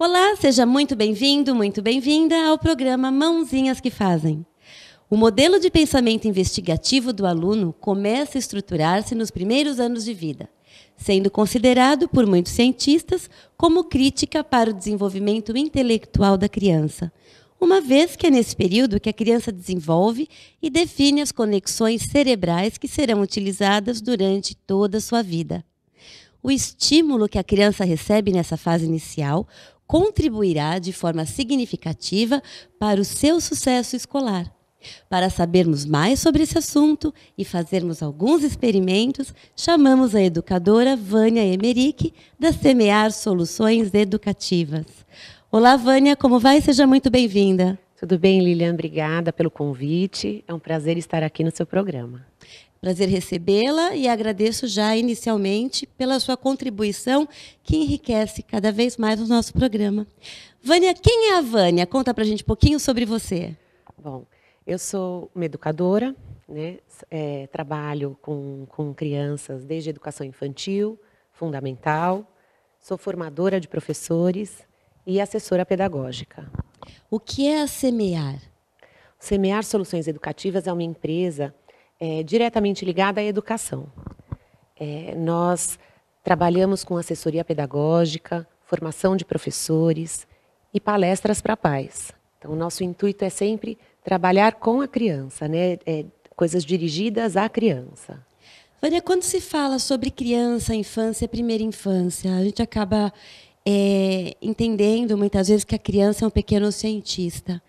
Olá, seja muito bem-vindo, muito bem-vinda ao programa Mãozinhas que Fazem. O modelo de pensamento investigativo do aluno começa a estruturar-se nos primeiros anos de vida, sendo considerado por muitos cientistas como crítica para o desenvolvimento intelectual da criança, uma vez que é nesse período que a criança desenvolve e define as conexões cerebrais que serão utilizadas durante toda a sua vida. O estímulo que a criança recebe nessa fase inicial contribuirá de forma significativa para o seu sucesso escolar. Para sabermos mais sobre esse assunto e fazermos alguns experimentos, chamamos a educadora Vânia Emerick, da Semear Soluções Educativas. Olá, Vânia, como vai? Seja muito bem-vinda. Tudo bem, Lilian? Obrigada pelo convite. É um prazer estar aqui no seu programa. Prazer recebê-la e agradeço já inicialmente pela sua contribuição que enriquece cada vez mais o nosso programa. Vânia, quem é a Vânia? Conta pra gente um pouquinho sobre você. Bom, eu sou uma educadora, né? Trabalho com crianças desde educação infantil, fundamental, sou formadora de professores e assessora pedagógica. O que é a Semear? Semear Soluções Educativas é uma empresa diretamente ligada à educação. Nós trabalhamos com assessoria pedagógica, formação de professores e palestras para pais. Então, o nosso intuito é sempre trabalhar com a criança, né? Coisas dirigidas à criança. Vânia, quando se fala sobre criança, infância, primeira infância, a gente acaba entendendo muitas vezes que a criança é um pequeno cientista.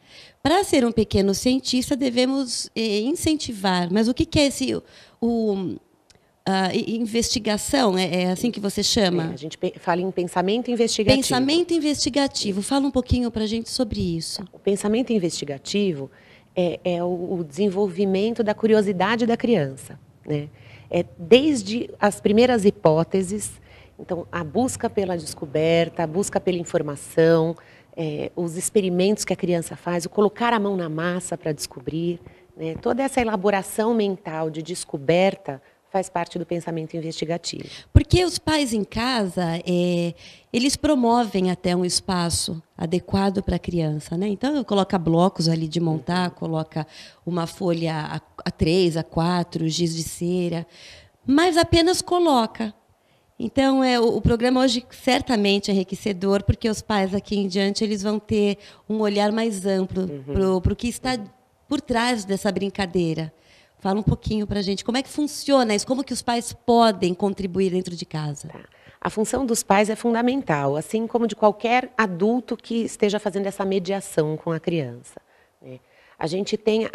Para ser um pequeno cientista, devemos incentivar. Mas o que é investigação? É assim que você chama? A gente fala em pensamento investigativo. Pensamento investigativo. Fala um pouquinho para a gente sobre isso. O pensamento investigativo é o desenvolvimento da curiosidade da criança, né? Desde as primeiras hipóteses, então a busca pela descoberta, a busca pela informação, os experimentos que a criança faz, o colocar a mão na massa para descobrir, né? Toda essa elaboração mental de descoberta faz parte do pensamento investigativo. Porque os pais em casa, eles promovem até um espaço adequado para a criança, né? Então, coloca blocos ali de montar, coloca uma folha A3, A4, giz de cera, mas apenas coloca. Então, o programa hoje certamente é enriquecedor, porque os pais aqui em diante eles vão ter um olhar mais amplo para o que está por trás dessa brincadeira. Fala um pouquinho para a gente, como é que funciona isso? Como que os pais podem contribuir dentro de casa? Tá. A função dos pais é fundamental, assim como de qualquer adulto que esteja fazendo essa mediação com a criança, né? A gente tem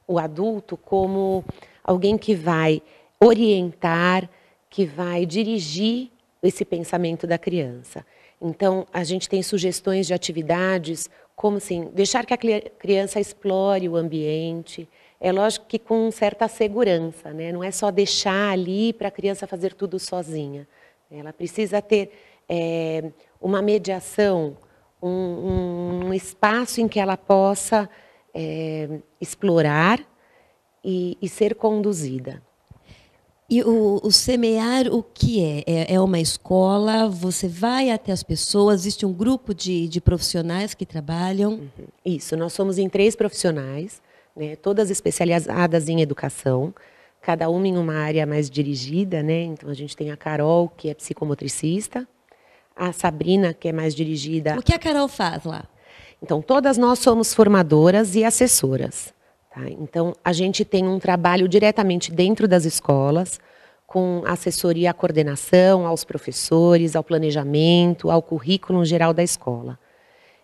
o adulto como alguém que vai orientar, que vai dirigir esse pensamento da criança. Então, a gente tem sugestões de atividades, como assim, deixar que a criança explore o ambiente. É lógico que com certa segurança, né? Não é só deixar ali para a criança fazer tudo sozinha. Ela precisa ter uma mediação, um espaço em que ela possa explorar e ser conduzida. E o semear, o que é? É uma escola, você vai até as pessoas, existe um grupo de profissionais que trabalham? Isso, nós somos em 3 profissionais, né, todas especializadas em educação, cada uma em uma área mais dirigida, né? Então a gente tem a Carol, que é psicomotricista, a Sabrina, que é mais dirigida... O que a Carol faz lá? Então, todas nós somos formadoras e assessoras. Tá? Então, a gente tem um trabalho diretamente dentro das escolas, com assessoria à coordenação, aos professores, ao planejamento, ao currículo geral da escola.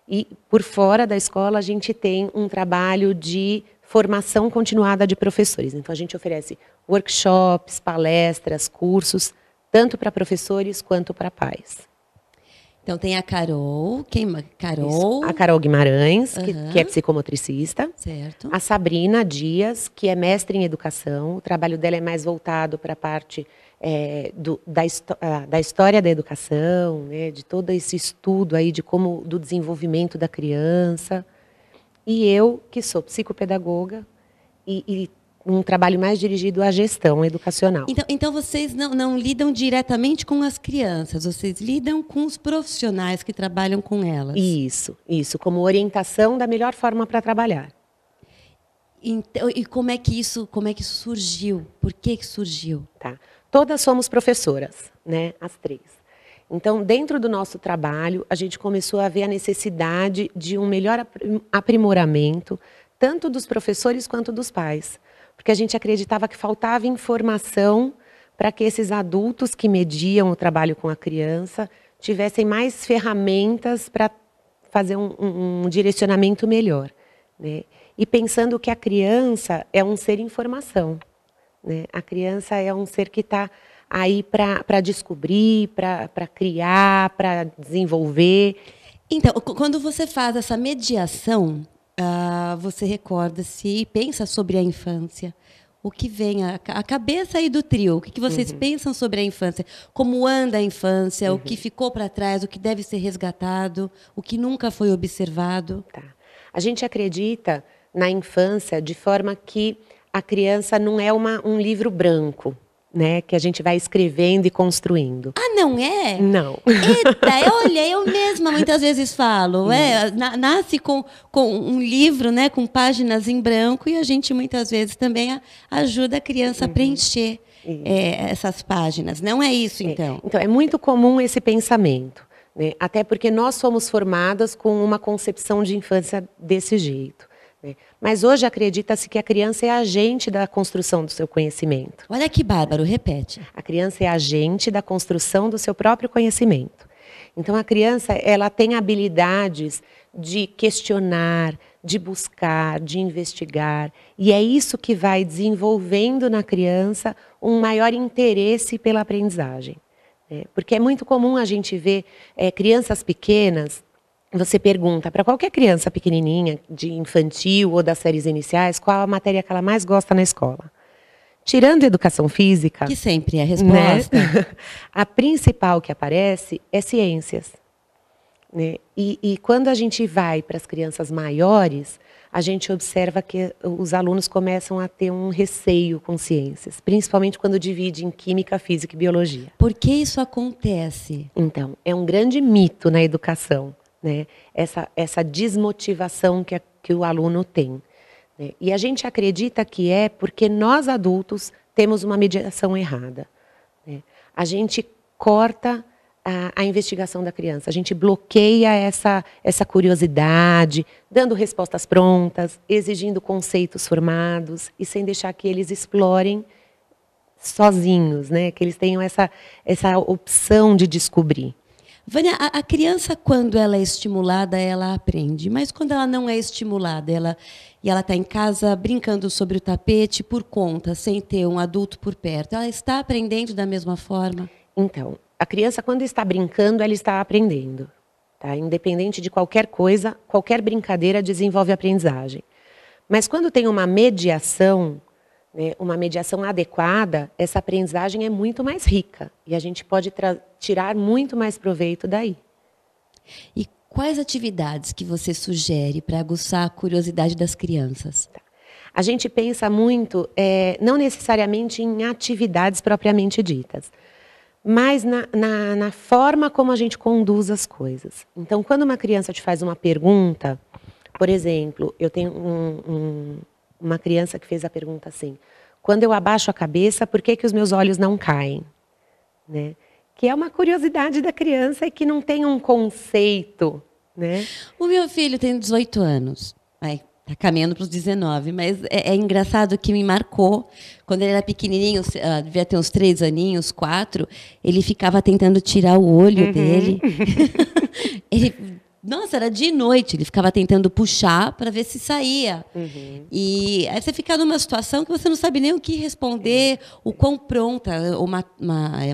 E, por fora da escola, a gente tem um trabalho de formação continuada de professores. Então, a gente oferece workshops, palestras, cursos, tanto para professores quanto para pais. Então, tem a Carol. Carol? Isso. A Carol Guimarães, que é psicomotricista. Certo. A Sabrina Dias, que é mestre em educação. O trabalho dela é mais voltado para a parte da história da educação, né, de todo esse estudo aí do desenvolvimento da criança. E eu, que sou psicopedagoga, e um trabalho mais dirigido à gestão educacional. Então vocês não lidam diretamente com as crianças, vocês lidam com os profissionais que trabalham com elas. Isso, como orientação da melhor forma para trabalhar. Então, e como é que isso surgiu? Por que surgiu? Tá. Todas somos professoras, né? As 3. Então, dentro do nosso trabalho, a gente começou a ver a necessidade de um melhor aprimoramento, tanto dos professores quanto dos pais. Porque a gente acreditava que faltava informação para que esses adultos que mediam o trabalho com a criança tivessem mais ferramentas para fazer um direcionamento melhor, né? E pensando que a criança é um ser em formação, né? A criança é um ser que está aí para descobrir, para criar, para desenvolver. Então, quando você faz essa mediação, você recorda-se e pensa sobre a infância. O que vem, a cabeça aí do trio, o que vocês pensam sobre a infância? Como anda a infância, o que ficou para trás, o que deve ser resgatado, o que nunca foi observado? Tá. A gente acredita na infância de forma que a criança não é um livro branco, né, que a gente vai escrevendo e construindo. Ah, não é? Não. Eita, eu mesma muitas vezes falo, nasce com um livro, né, com páginas em branco, e a gente muitas vezes também ajuda a criança a preencher essas páginas. Não é isso, então? Então, é muito comum esse pensamento, né, até porque nós somos formadas com uma concepção de infância desse jeito. Mas hoje acredita-se que a criança é agente da construção do seu conhecimento. Olha que bárbaro, repete. A criança é agente da construção do seu próprio conhecimento. Então a criança, ela tem habilidades de questionar, de buscar, de investigar, e é isso que vai desenvolvendo na criança um maior interesse pela aprendizagem. Porque é muito comum a gente ver crianças pequenas. Você pergunta para qualquer criança pequenininha, de infantil ou das séries iniciais, qual a matéria que ela mais gosta na escola. Tirando educação física... Que sempre é a resposta. Né? A principal que aparece é ciências. Né? E quando a gente vai para as crianças maiores, a gente observa que os alunos começam a ter um receio com ciências, principalmente quando divide em química, física e biologia. Por que isso acontece? Então, é um grande mito na educação. Né? Essa desmotivação que o aluno tem. Né? E a gente acredita que é porque nós adultos temos uma mediação errada. Né? A gente corta a investigação da criança, a gente bloqueia essa curiosidade, dando respostas prontas, exigindo conceitos formados e sem deixar que eles explorem sozinhos, né? Que eles tenham essa opção de descobrir. Vânia, a criança, quando ela é estimulada, ela aprende. Mas quando ela não é estimulada, ela está em casa brincando sobre o tapete por conta, sem ter um adulto por perto, ela está aprendendo da mesma forma? Então, a criança, quando está brincando, ela está aprendendo. Tá? Independente de qualquer coisa, qualquer brincadeira desenvolve aprendizagem. Mas quando tem uma mediação, né, uma mediação adequada, essa aprendizagem é muito mais rica. E a gente pode tirar muito mais proveito daí. E quais atividades que você sugere para aguçar a curiosidade das crianças? Tá. A gente pensa muito, não necessariamente em atividades propriamente ditas, mas na forma como a gente conduz as coisas. Então, quando uma criança te faz uma pergunta, por exemplo, eu tenho uma criança que fez a pergunta assim: quando eu abaixo a cabeça, por que os meus olhos não caem? Né? Que é uma curiosidade da criança e que não tem um conceito. Né? O meu filho tem 18 anos. Está caminhando para os 19, mas é engraçado que me marcou. Quando ele era pequenininho, devia ter uns 3 aninhos, 4, ele ficava tentando tirar o olho dele. Nossa, era de noite, ele ficava tentando puxar para ver se saía. E aí você fica numa situação que você não sabe nem o que responder, o quão pronta ou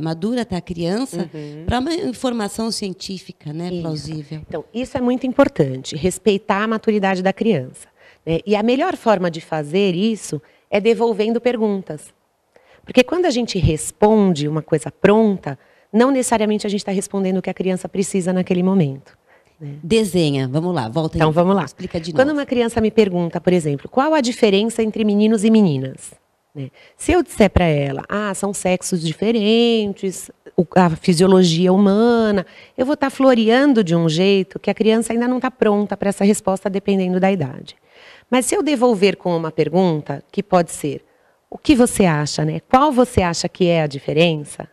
madura está a criança para uma informação científica, né, plausível. Então, isso é muito importante, respeitar a maturidade da criança. Né? E a melhor forma de fazer isso é devolvendo perguntas. Porque quando a gente responde uma coisa pronta, não necessariamente a gente está respondendo o que a criança precisa naquele momento. Desenha, vamos lá, volta aí. Então, vamos lá. Explica de novo. Quando uma criança me pergunta, por exemplo, qual a diferença entre meninos e meninas? né? Se eu disser para ela, são sexos diferentes, a fisiologia humana, eu vou estar floreando de um jeito que a criança ainda não está pronta para essa resposta, dependendo da idade. Mas se eu devolver com uma pergunta, que pode ser, o que você acha, né? Qual você acha que é a diferença?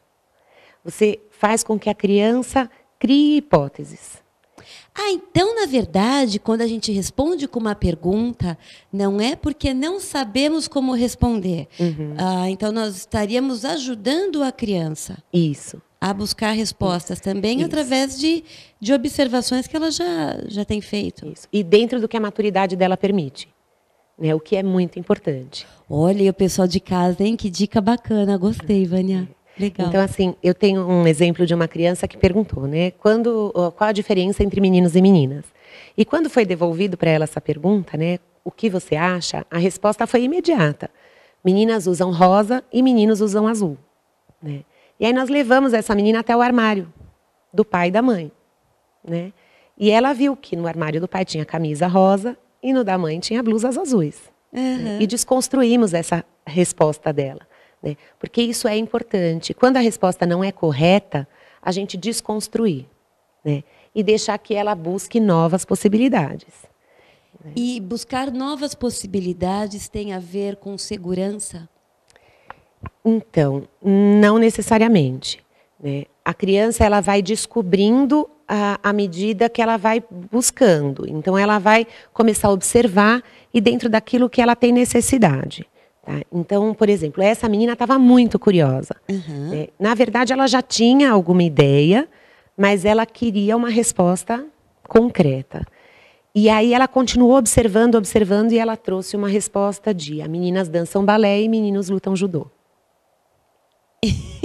Você faz com que a criança crie hipóteses. Então, na verdade, quando a gente responde com uma pergunta, não é porque não sabemos como responder. Então, nós estaríamos ajudando a criança. Isso. A buscar respostas também Isso. através de observações que ela já tem feito. Isso. E dentro do que a maturidade dela permite, né? O que é muito importante. Olha, o pessoal de casa, hein? Que dica bacana. Gostei, Vânia. Legal. Então, assim, eu tenho um exemplo de uma criança que perguntou, né? Qual a diferença entre meninos e meninas? E quando foi devolvido para ela essa pergunta, né? O que você acha? A resposta foi imediata. Meninas usam rosa e meninos usam azul, né? E aí nós levamos essa menina até o armário do pai e da mãe, né? E ela viu que no armário do pai tinha camisa rosa e no da mãe tinha blusas azuis. Né? E desconstruímos essa resposta dela. Né? Porque isso é importante. Quando a resposta não é correta, a gente desconstruir, né? E deixar que ela busque novas possibilidades. Né? E buscar novas possibilidades tem a ver com segurança? Então, não necessariamente. Né? A criança ela vai descobrindo à medida que ela vai buscando. Então, ela vai começar a observar e dentro daquilo que ela tem necessidade. Tá? Então, por exemplo, essa menina estava muito curiosa. Né? Na verdade, ela já tinha alguma ideia, mas ela queria uma resposta concreta. E aí ela continuou observando, observando, e ela trouxe uma resposta de meninas dançam balé e meninos lutam judô.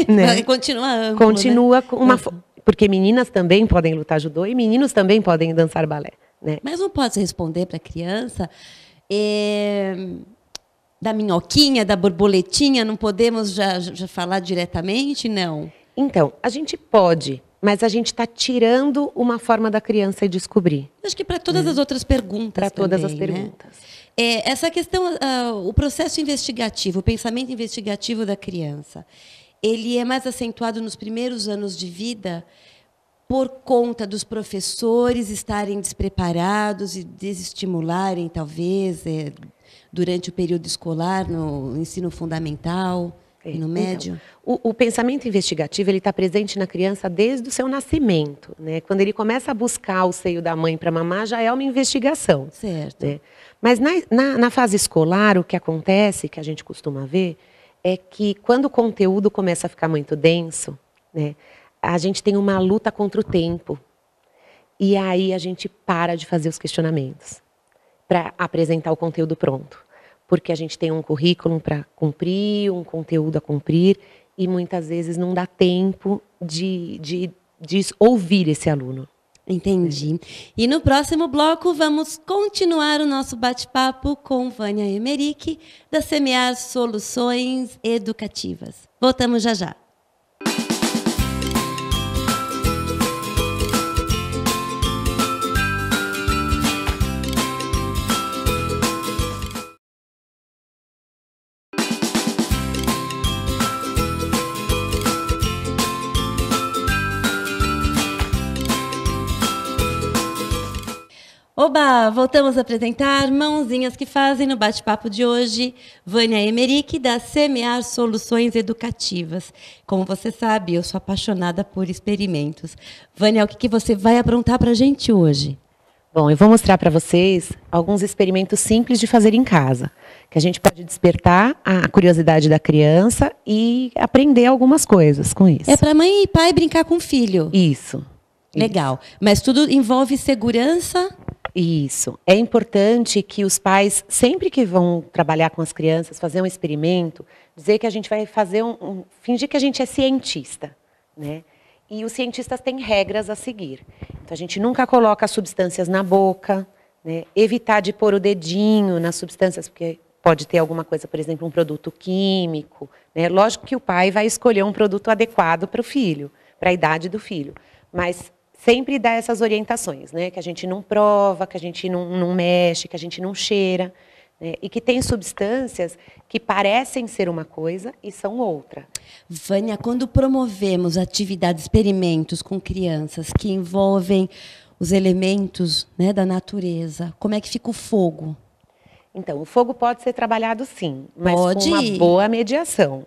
Né? Continua amplo, Continua né? com uma... Porque meninas também podem lutar judô e meninos também podem dançar balé. Né? Mas não pode responder para a criança... Da minhoquinha, da borboletinha, não podemos já falar diretamente, não? Então, a gente pode, mas a gente está tirando uma forma da criança descobrir. Acho que para todas as outras perguntas Para todas também, as perguntas. Né? Essa questão, o processo investigativo, o pensamento investigativo da criança, ele é mais acentuado nos primeiros anos de vida por conta dos professores estarem despreparados e desestimularem, talvez, durante o período escolar, no ensino fundamental e no médio? Então, o pensamento investigativo está presente na criança desde o seu nascimento. Né? Quando ele começa a buscar o seio da mãe para mamar, já é uma investigação. Certo. Né? Mas na fase escolar, o que acontece, que a gente costuma ver, é que quando o conteúdo começa a ficar muito denso, né, a gente tem uma luta contra o tempo. E aí a gente para de fazer os questionamentos para apresentar o conteúdo pronto. Porque a gente tem um currículo para cumprir, um conteúdo a cumprir, e muitas vezes não dá tempo de ouvir esse aluno. Entendi. E no próximo bloco vamos continuar o nosso bate-papo com Vânia Emerick, da Semear Soluções Educativas. Voltamos já já. Oba! Voltamos a apresentar Mãozinhas que Fazem no bate-papo de hoje. Vânia Emerick, da Semear Soluções Educativas. Como você sabe, eu sou apaixonada por experimentos. Vânia, o que você vai aprontar para a gente hoje? Bom, eu vou mostrar para vocês alguns experimentos simples de fazer em casa. Que a gente pode despertar a curiosidade da criança e aprender algumas coisas com isso. É para mãe e pai brincar com o filho. Isso. Legal. Mas tudo envolve segurança? Isso. É importante que os pais, sempre que vão trabalhar com as crianças, fazer um experimento, dizer que a gente vai fazer fingir que a gente é cientista, né? E os cientistas têm regras a seguir. Então, a gente nunca coloca substâncias na boca, né? Evitar de pôr o dedinho nas substâncias, porque pode ter alguma coisa, por exemplo, um produto químico, né? Lógico que o pai vai escolher um produto adequado para o filho, para a idade do filho, mas sempre dá essas orientações, né? Que a gente não prova, que a gente não mexe, que a gente não cheira. né? E que tem substâncias que parecem ser uma coisa e são outra. Vânia, quando promovemos atividades, experimentos com crianças que envolvem os elementos, né, da natureza, como é que fica o fogo? Então, o fogo pode ser trabalhado sim, mas Pode. com uma boa mediação.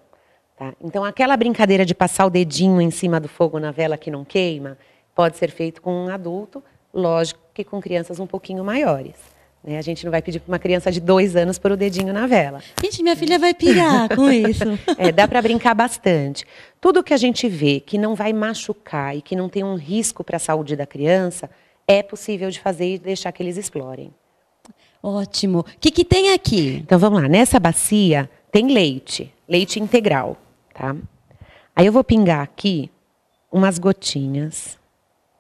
Tá? Então, aquela brincadeira de passar o dedinho em cima do fogo na vela que não queima, pode ser feito com um adulto, lógico que com crianças um pouquinho maiores. Né? A gente não vai pedir para uma criança de 2 anos pôr o dedinho na vela. Gente, minha filha vai pirar com isso. Dá para brincar bastante. Tudo que a gente vê que não vai machucar e que não tem um risco para a saúde da criança, é possível de fazer e deixar que eles explorem. Ótimo. O que tem aqui? Então vamos lá, nessa bacia tem leite integral, tá? Aí eu vou pingar aqui umas gotinhas,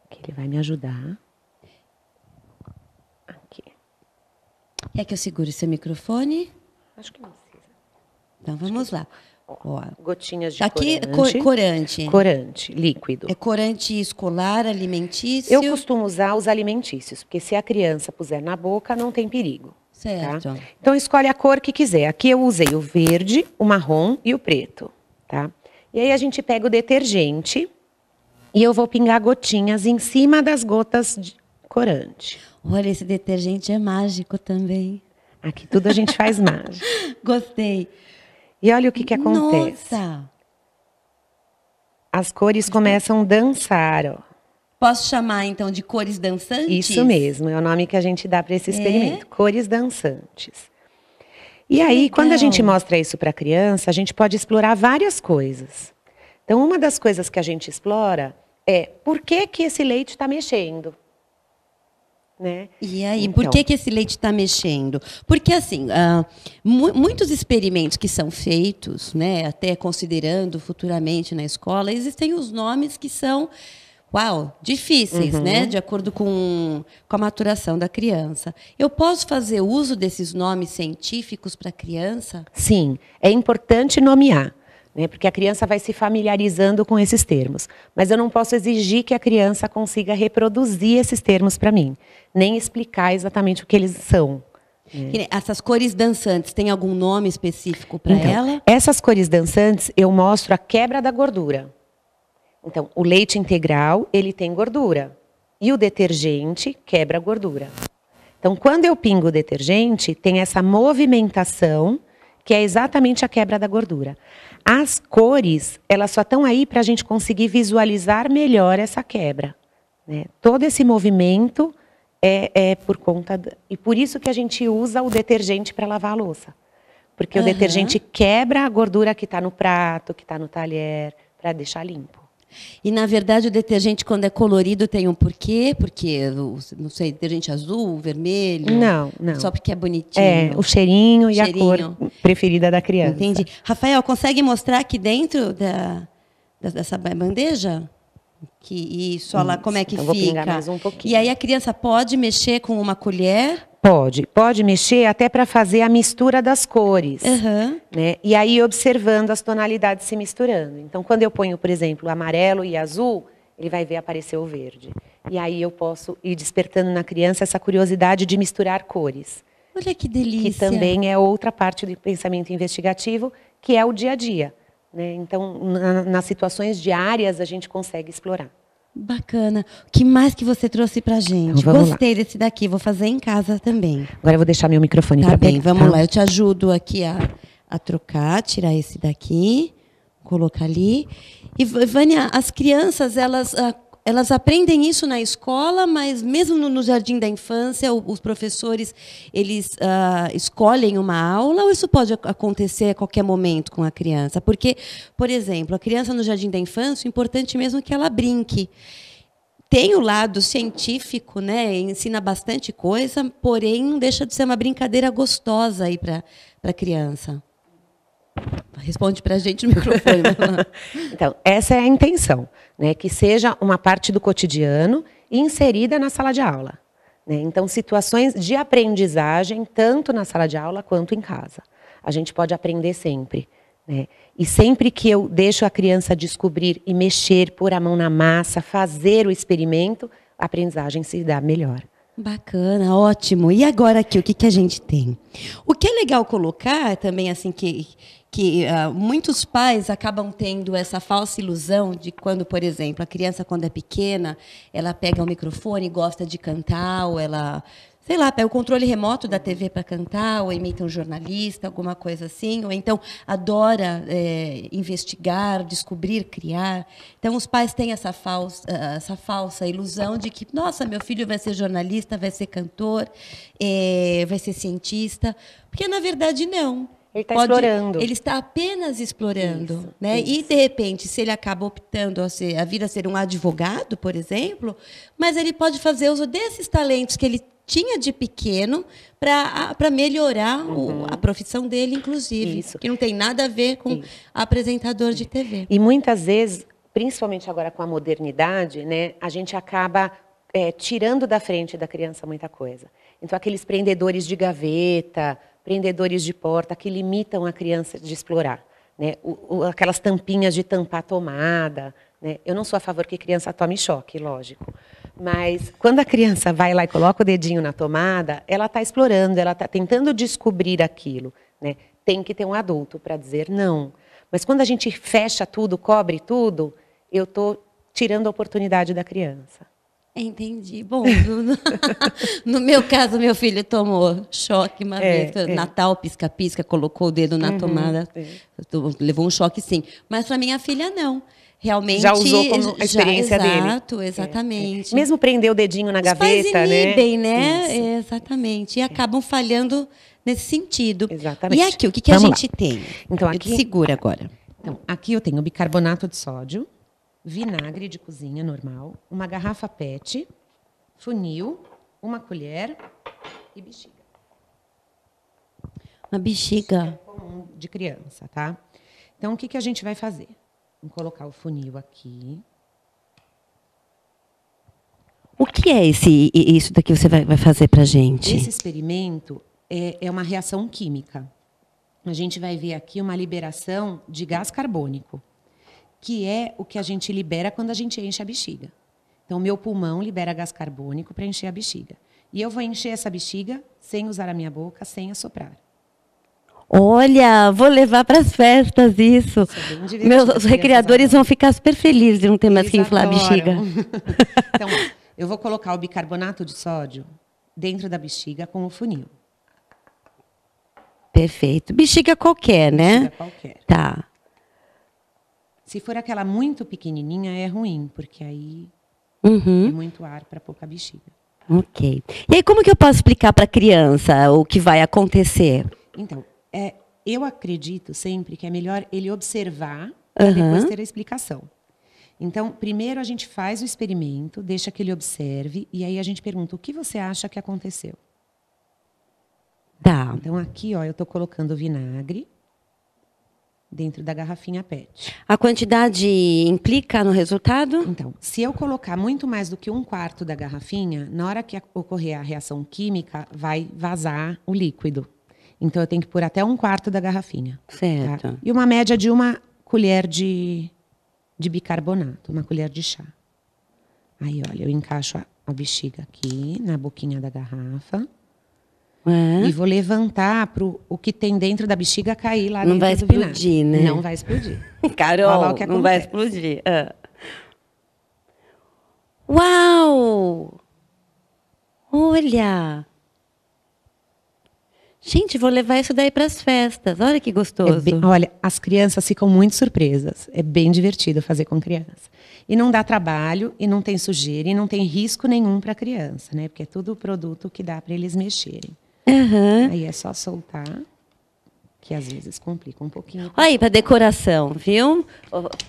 que ele vai me ajudar. Aqui. Quer que eu segure seu microfone? Acho que não precisa. Então vamos lá. Ó, gotinhas de aqui, corante. Corante, líquido. É corante escolar, alimentício? Eu costumo usar os alimentícios, porque se a criança puser na boca, não tem perigo. Certo. Tá? Então, escolhe a cor que quiser. Aqui eu usei o verde, o marrom e o preto. Tá? E aí a gente pega o detergente e eu vou pingar gotinhas em cima das gotas de corante. Olha, esse detergente é mágico também. Aqui tudo a gente faz mágico. Gostei. E olha o que acontece. Nossa! As cores começam a dançar, ó. Posso chamar, então, de cores dançantes? Isso mesmo, é o nome que a gente dá para esse experimento. Cores dançantes. E aí, quando a gente mostra isso para a criança, a gente pode explorar várias coisas. Então, uma das coisas que a gente explora é por que esse leite está mexendo. Né? E aí, por que esse leite está mexendo? Porque, assim, muitos experimentos que são feitos, né, até considerando futuramente na escola, existem os nomes que são, difíceis, né, de acordo com a maturação da criança. Eu posso fazer uso desses nomes científicos para a criança? Sim, é importante nomear. Né, porque a criança vai se familiarizando com esses termos. Mas eu não posso exigir que a criança consiga reproduzir esses termos para mim, nem explicar exatamente o que eles são. Né? Essas cores dançantes, tem algum nome específico para ela? Essas cores dançantes, eu mostro a quebra da gordura. Então, o leite integral, ele tem gordura. E o detergente quebra a gordura. Então, quando eu pingo o detergente, tem essa movimentação, que é exatamente a quebra da gordura. As cores, elas só estão aí para a gente conseguir visualizar melhor essa quebra. Né? Todo esse movimento é por conta... E por isso que a gente usa o detergente para lavar a louça. Porque o detergente quebra a gordura que está no prato, que está no talher, para deixar limpo. E, na verdade, o detergente, quando é colorido, tem um porquê? Porque, não sei, detergente azul, vermelho? Não. Só porque é bonitinho? É, o cheirinho e a cor preferida da criança. Entendi. Rafael, consegue mostrar aqui dentro dessa bandeja? Lá, como é que então fica? Vou pingar mais um pouquinho. E aí a criança pode mexer com uma colher? Pode mexer até para fazer a mistura das cores. Né? E aí observando as tonalidades se misturando. Então, quando eu ponho, por exemplo, amarelo e azul, ele vai ver aparecer o verde. E aí eu posso ir despertando na criança essa curiosidade de misturar cores. Olha que delícia. Que também é outra parte do pensamento investigativo, que é o dia a dia. Né? Então, nas situações diárias, a gente consegue explorar. Bacana. O que mais que você trouxe pra gente? Então, Gostei desse daqui, vou fazer em casa também. Agora eu vou deixar meu microfone para pegar. Vamos lá, eu te ajudo aqui a trocar, tirar esse daqui, colocar ali. E, Vânia, as crianças, elas aprendem isso na escola, mas mesmo no jardim da infância, os professores, eles escolhem uma aula, ou isso pode acontecer a qualquer momento com a criança? Porque, por exemplo, a criança no jardim da infância, o importante mesmo é que ela brinque. Tem o lado científico, né? Ensina bastante coisa, porém não deixa de ser uma brincadeira gostosa aí para a criança. Responde para a gente no microfone. Então, essa é a intenção, né? Que seja uma parte do cotidiano inserida na sala de aula. Né? Então, situações de aprendizagem, tanto na sala de aula quanto em casa. A gente pode aprender sempre. Né? E sempre que eu deixo a criança descobrir e mexer, pôr a mão na massa, fazer o experimento, a aprendizagem se dá melhor. Bacana, ótimo. E agora aqui, o que, que a gente tem? O que é legal colocar também, assim, que muitos pais acabam tendo essa falsa ilusão de quando, por exemplo, a criança, quando é pequena, ela pega o microfone e gosta de cantar, ou ela, sei lá, pega o controle remoto da TV para cantar, ou imita um jornalista, alguma coisa assim, ou então adora investigar, descobrir, criar. Então, os pais têm essa falsa ilusão de que, nossa, meu filho vai ser jornalista, vai ser cantor, vai ser cientista, porque, na verdade, não. Ele está explorando. Ele está apenas explorando. Isso, né? isso. E, de repente, se ele acaba optando a vir a ser um advogado, por exemplo, mas ele pode fazer uso desses talentos que ele tinha de pequeno para melhorar a profissão dele, inclusive. Isso. Que não tem nada a ver com apresentador de TV. E muitas vezes, principalmente agora com a modernidade, né, a gente acaba tirando da frente da criança muita coisa. Então, aqueles prendedores de gaveta, prendedores de porta que limitam a criança de explorar, né? Aquelas tampinhas de tampar tomada, né? Eu não sou a favor que criança tome choque, lógico, mas quando a criança vai lá e coloca o dedinho na tomada, ela está explorando, ela está tentando descobrir aquilo, né? Tem que ter um adulto para dizer não. Mas quando a gente fecha tudo, cobre tudo, eu estou tirando a oportunidade da criança. Entendi. Bom, no meu caso, meu filho tomou choque uma vez. Natal, pisca-pisca, colocou o dedo na tomada. Levou um choque, sim. Mas para minha filha, não. Realmente... Já usou como a experiência dele. Exato, exatamente. Mesmo prender o dedinho na gaveta, os pais inibem, né? Isso. Exatamente. E acabam falhando nesse sentido. Exatamente. E aqui, o que a gente tem? Então, aqui, segura agora. Então, aqui eu tenho bicarbonato de sódio, vinagre de cozinha normal, uma garrafa PET, funil, uma colher e bexiga. Uma bexiga. É comum de criança, tá? Então, o que a gente vai fazer? Vamos colocar o funil aqui. O que é isso daqui que você vai fazer pra gente? Esse experimento é uma reação química. A gente vai ver aqui uma liberação de gás carbônico, que é o que a gente libera quando a gente enche a bexiga. Então, o meu pulmão libera gás carbônico para encher a bexiga. E eu vou encher essa bexiga sem usar a minha boca, sem assoprar. Olha, vou levar para as festas isso. Meus recreadores vão ficar super felizes de não ter mais que inflar a bexiga. Então, eu vou colocar o bicarbonato de sódio dentro da bexiga com o funil. Perfeito. Bexiga qualquer, né? Bexiga qualquer. Tá. Se for aquela muito pequenininha, é ruim, porque aí é muito ar para pouca bexiga. Ok. E aí, como que eu posso explicar para a criança o que vai acontecer? Então, eu acredito sempre que é melhor ele observar para depois ter a explicação. Então, primeiro a gente faz o experimento, deixa que ele observe, e aí a gente pergunta, o que você acha que aconteceu? Tá. Então, aqui, ó, eu estou colocando vinagre dentro da garrafinha PET. A quantidade implica no resultado? Então, se eu colocar muito mais do que 1/4 da garrafinha, na hora que ocorrer a reação química, vai vazar o líquido. Então, eu tenho que pôr até 1/4 da garrafinha. Certo. Tá? E uma média de 1 colher de bicarbonato, 1 colher de chá. Aí, olha, eu encaixo a bexiga aqui na boquinha da garrafa. E vou levantar para o que tem dentro da bexiga cair lá dentro do vinagre. Não vai explodir, né? Não vai explodir. Carol, não vai explodir. Uau! Olha! Gente, vou levar isso daí para as festas. Olha que gostoso. Olha, as crianças ficam muito surpresas. É bem divertido fazer com criança. E não dá trabalho, e não tem sujeira, e não tem risco nenhum para a criança, né? Porque é tudo produto que dá para eles mexerem. Aí é só soltar, que às vezes complica um pouquinho. Aí, para decoração, viu?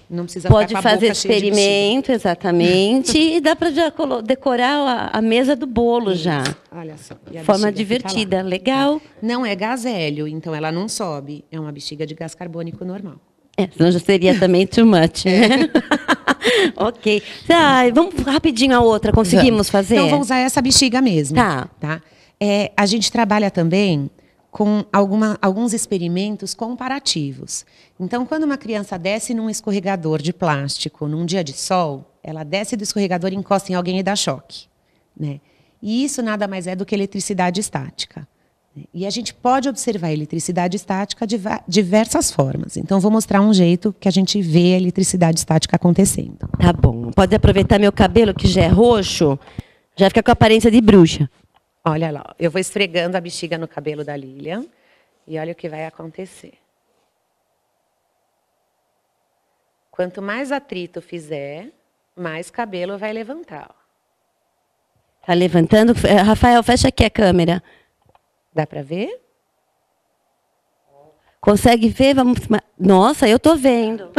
Não precisa Pode ficar com a fazer boca cheia de experimento, exatamente. E dá para já decorar a mesa do bolo já. Olha só. Forma divertida, legal. Não é gás hélio, então ela não sobe. É uma bexiga de gás carbônico normal. Senão já seria também too much, né? Ok. Vamos rapidinho a outra. Conseguimos fazer? Então, vou usar essa bexiga mesmo. Tá. A gente trabalha também com alguns experimentos comparativos. Então, quando uma criança desce num escorregador de plástico num dia de sol, ela desce do escorregador, encosta em alguém e dá choque, né? E isso nada mais é do que eletricidade estática. E a gente pode observar a eletricidade estática de diversas formas. Então, vou mostrar um jeito que a gente vê a eletricidade estática acontecendo. Tá bom. Pode aproveitar meu cabelo, que já é roxo, já fica com a aparência de bruxa. Olha lá, eu vou esfregando a bexiga no cabelo da Lilian e olha o que vai acontecer. Quanto mais atrito fizer, mais cabelo vai levantar. Tá levantando? Rafael, fecha aqui a câmera. Dá para ver? Consegue ver? Vamos... Nossa, eu tô vendo.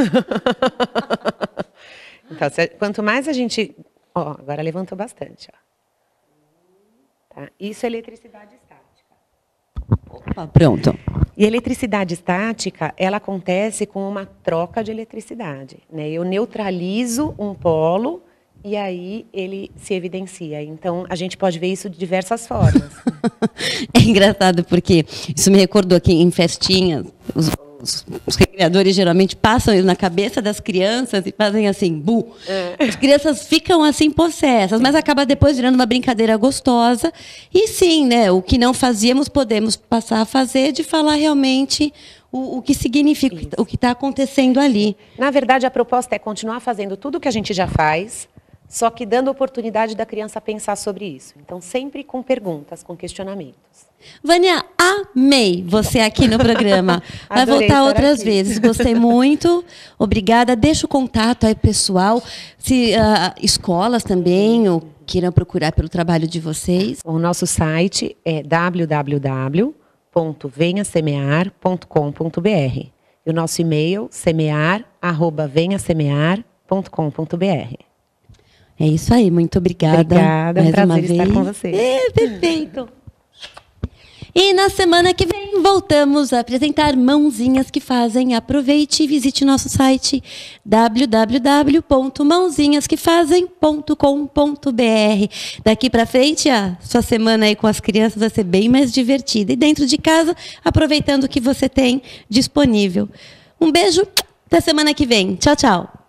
Então, quanto mais a gente... Ó, agora levantou bastante. Ó. Tá? Isso é eletricidade estática. Opa, pronto. E a eletricidade estática, ela acontece com uma troca de eletricidade, né? Eu neutralizo um polo e aí ele se evidencia. Então, a gente pode ver isso de diversas formas. É engraçado porque isso me recordou aqui em festinhas, os recreadores geralmente passam isso na cabeça das crianças e fazem assim, bu. As crianças ficam assim possessas, mas acaba depois virando uma brincadeira gostosa. E sim, né, o que não fazíamos podemos passar a fazer, de falar realmente o que significa, isso. O que está acontecendo ali. Na verdade, a proposta é continuar fazendo tudo o que a gente já faz, só que dando oportunidade da criança pensar sobre isso. Então, sempre com perguntas, com questionamentos. Vânia, amei você aqui no programa. Vai voltar outras vezes. Gostei muito. Obrigada. Deixa o contato aí, pessoal. Se escolas também ou queiram procurar pelo trabalho de vocês. O nosso site é www.venhasemear.com.br. E o nosso e-mail, semear@venhasemear.com.br. É isso aí, muito obrigada. Obrigada, é um prazer estar com você. Perfeito. E na semana que vem voltamos a apresentar Mãozinhas que Fazem. Aproveite e visite nosso site www.mãozinhasquefazem.com.br. Daqui para frente, a sua semana aí com as crianças vai ser bem mais divertida. E dentro de casa, aproveitando o que você tem disponível. Um beijo, até semana que vem. Tchau, tchau.